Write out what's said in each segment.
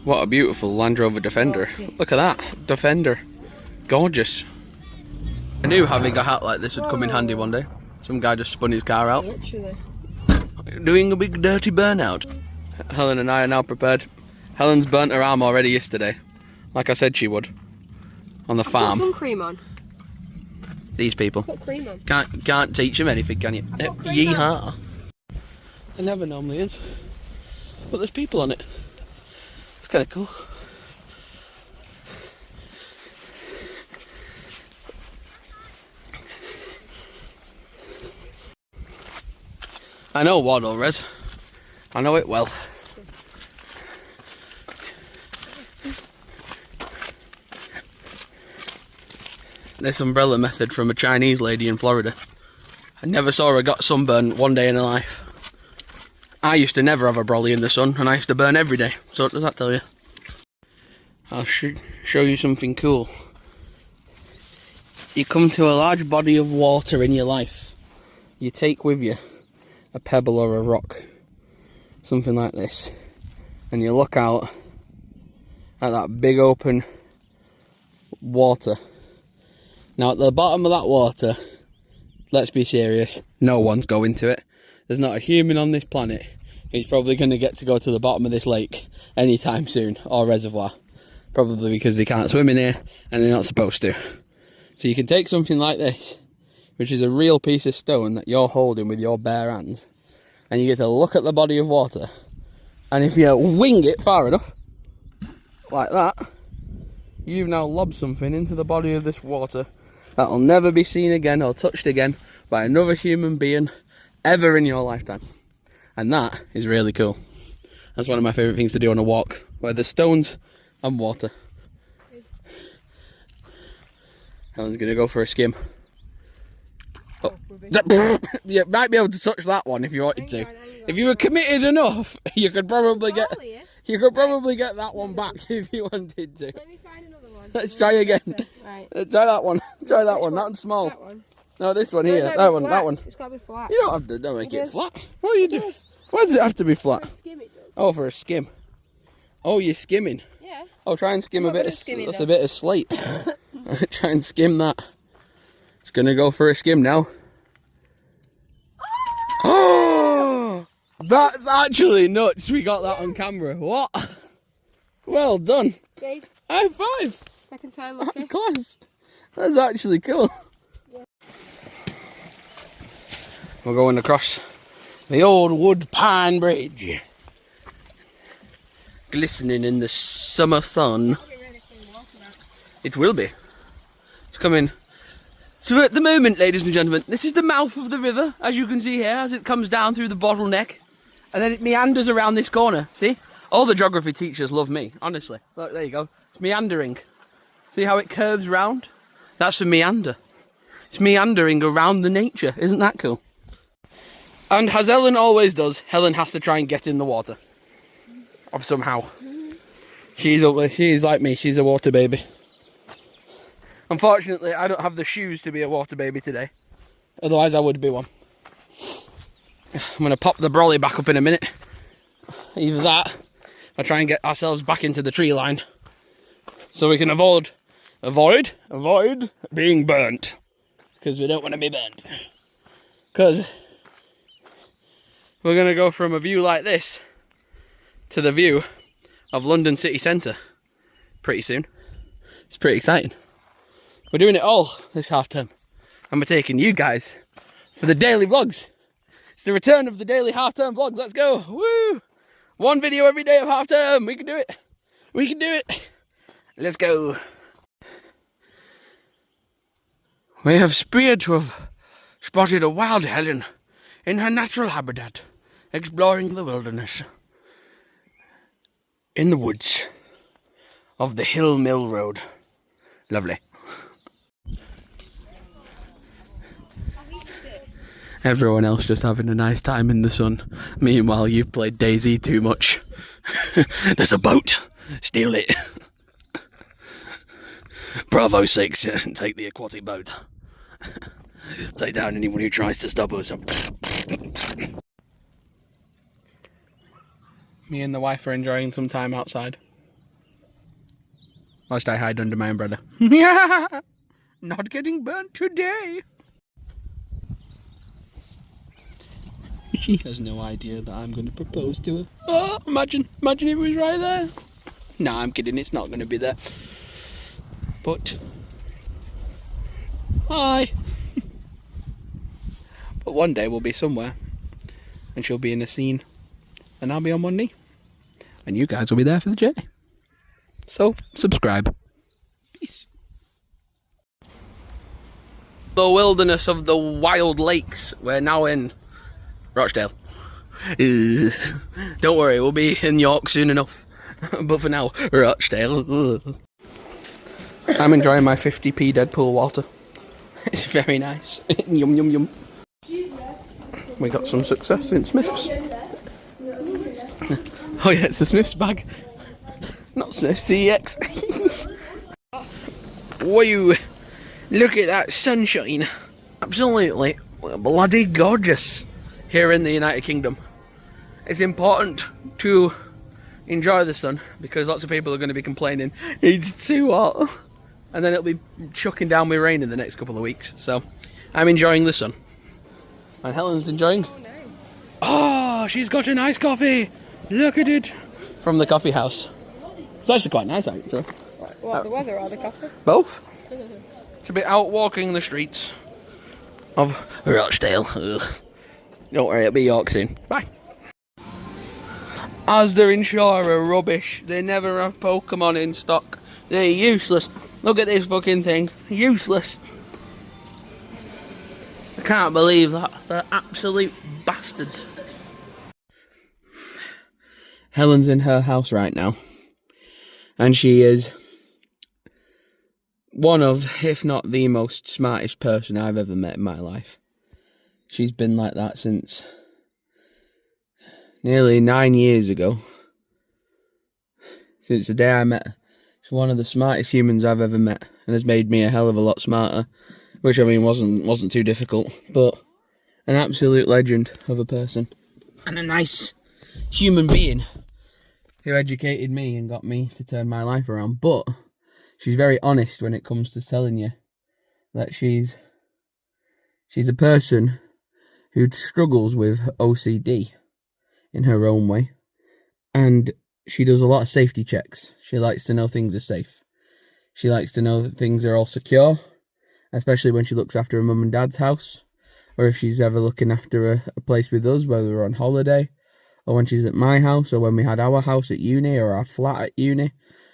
What a beautiful Land Rover Defender. Look at that. Defender. Gorgeous. I knew having a hat like this would come in handy one day. Some guy just spun his car out. Literally. Doing a big dirty burnout. Helen and I are now prepared. Helen's burnt her arm already yesterday. Like I said she would. On the farm. Put some cream on. These people. Put cream on. Can't teach them anything, can you? Yeehaw. It never normally is. But there's people on it. It's kind of cool. I know Waddle Red. I know it well. This umbrella method from a Chinese lady in Florida. I never saw her got sunburned one day in her life. I used to never have a brolly in the sun, and I used to burn every day. So what does that tell you? I'll show you something cool. You come to a large body of water in your life. You take with you a pebble or a rock, something like this, and you look out at that big open water. Now at the bottom of that water, let's be serious, no one's going to it. There's not a human on this planet who's probably going to get to go to the bottom of this lake anytime soon, or reservoir. Probably because they can't swim in here and they're not supposed to. So you can take something like this, which is a real piece of stone that you're holding with your bare hands, and you get to look at the body of water, and if you wing it far enough, like that, you've now lobbed something into the body of this water that will never be seen again or touched again by another human being ever in your lifetime. And that is really cool. That's one of my favourite things to do on a walk, where there's stones and water. Helen's going to go for a skim. Oh. You might be able to touch that one if you wanted to. If you were committed enough, you could probably get that one back if you wanted to. Let me find another one. Let's try again. Right. Let's try that one. Try that one. That one's small. That one. No, this one here. That one. That one. It's got to be flat. You don't have to don't make it flat. What are you doing? Why does it have to be flat? For a skim it does. Oh, for a skim. Oh, you're skimming. Yeah. Oh, try and skim I'm a bit not of good at skimming, that's though. a bit of slate. Try and skim that. It's gonna go for a skim now. Oh, that's actually nuts. We got that on camera. What? Well done. Okay. High five. Second time That's lucky. class. That's actually cool. Yeah. We're going across the old wood pine bridge, glistening in the summer sun. It will be. It's coming. So at the moment, ladies and gentlemen, this is the mouth of the river, as you can see here, as it comes down through the bottleneck, and then it meanders around this corner. See? All the geography teachers love me, honestly. Look, there you go. It's meandering. See how it curves round? That's a meander. It's meandering around the nature. Isn't that cool? And as Helen always does, Helen has to try and get in the water. Of somehow. She's like me, she's a water baby. Unfortunately, I don't have the shoes to be a water baby today. Otherwise, I would be one. I'm going to pop the brolly back up in a minute. Either that, or try and get ourselves back into the tree line. So we can avoid being burnt. Because we don't want to be burnt. Because we're going to go from a view like this to the view of London city centre pretty soon. It's pretty exciting. We're doing it all this half term. And we're taking you guys for the daily vlogs. It's the return of the daily half term vlogs. Let's go. Woo! One video every day of half term. We can do it. We can do it. Let's go. We have appeared to have spotted a wild helen in her natural habitat, exploring the wilderness in the woods of the Hill Mill Road. Lovely. Everyone else just having a nice time in the sun. Meanwhile, you've played DayZ too much. There's a boat. Steal it. Bravo 6, take the aquatic boat. Take down anyone who tries to stop us. Me and the wife are enjoying some time outside. Whilst I hide under my umbrella. Yeah, not getting burnt today. She has no idea that I'm going to propose to her. Oh, imagine if it was right there. No, I'm kidding, it's not going to be there. But, hi. But one day we'll be somewhere, and she'll be in a scene, and I'll be on one knee, and you guys will be there for the journey. So, subscribe. Peace. The wilderness of the wild lakes. We're now in Rochdale. Don't worry, we'll be in York soon enough. But for now, Rochdale. I'm enjoying my 50p Deadpool water. It's very nice. Yum yum yum. We got some success in Smith's. Oh yeah, it's the Smith's bag. Not Smith's CX. Whoa, look at that sunshine. Absolutely bloody gorgeous here in the United Kingdom. It's important to enjoy the sun because lots of people are going to be complaining it's too hot. And then it'll be chucking down with rain in the next couple of weeks. So I'm enjoying the sun. And Helen's enjoying. Oh, nice. Oh, she's got a nice coffee. Look at it. From the coffee house. It's actually quite nice, actually. What, the weather or the coffee? Both. To be out walking the streets of Rochdale. Ugh. Don't worry, it'll be York soon. Bye. Asda and Shaw are rubbish. They never have Pokemon in stock. They're useless. Look at this fucking thing. Useless. I can't believe that. They're absolute bastards. Helen's in her house right now. And she is one of, if not the most smartest person I've ever met in my life. She's been like that since nearly 9 years ago. Since the day I met her. She's one of the smartest humans I've ever met and has made me a hell of a lot smarter. Which, I mean, wasn't too difficult. But an absolute legend of a person. And a nice human being who educated me and got me to turn my life around. But she's very honest when it comes to telling you that she's a person who struggles with OCD in her own way. And she does a lot of safety checks. She likes to know things are safe. She likes to know that things are all secure, especially when she looks after her mum and dad's house, or if she's ever looking after a place with us, whether we're on holiday, or when she's at my house, or when we had our house at uni, or our flat at uni.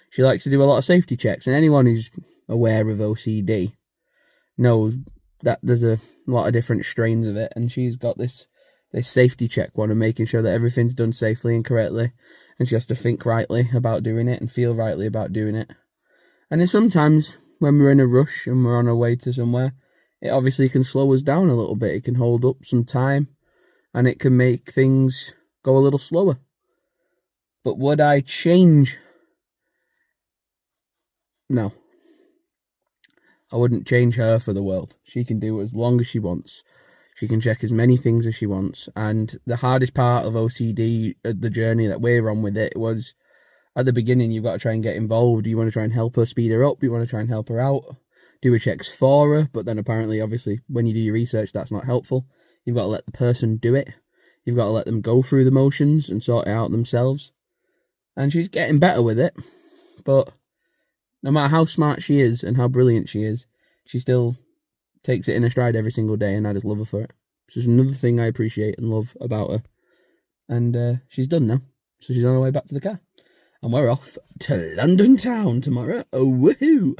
She likes to do a lot of safety checks, and anyone who's aware of OCD knows that there's a lot of different strains of it, and she's got this safety check one and making sure that everything's done safely and correctly, and she has to think rightly about doing it and feel rightly about doing it. And then sometimes when we're in a rush and we're on our way to somewhere, it obviously can slow us down a little bit. It can hold up some time and it can make things go a little slower. But would I change? No. I wouldn't change her for the world. She can do as long as she wants. She can check as many things as she wants. And the hardest part of OCD, the journey that we're on with it, was at the beginning, you've got to try and get involved. You want to try and help her, speed her up. You want to try and help her out, do her checks for her. But then apparently, obviously, when you do your research, that's not helpful. You've got to let the person do it. You've got to let them go through the motions and sort it out themselves. And she's getting better with it. But no matter how smart she is and how brilliant she is, she still takes it in her stride every single day, and I just love her for it. It's just another thing I appreciate and love about her. And she's done now. So she's on her way back to the car. And we're off to London town tomorrow. Oh, woohoo!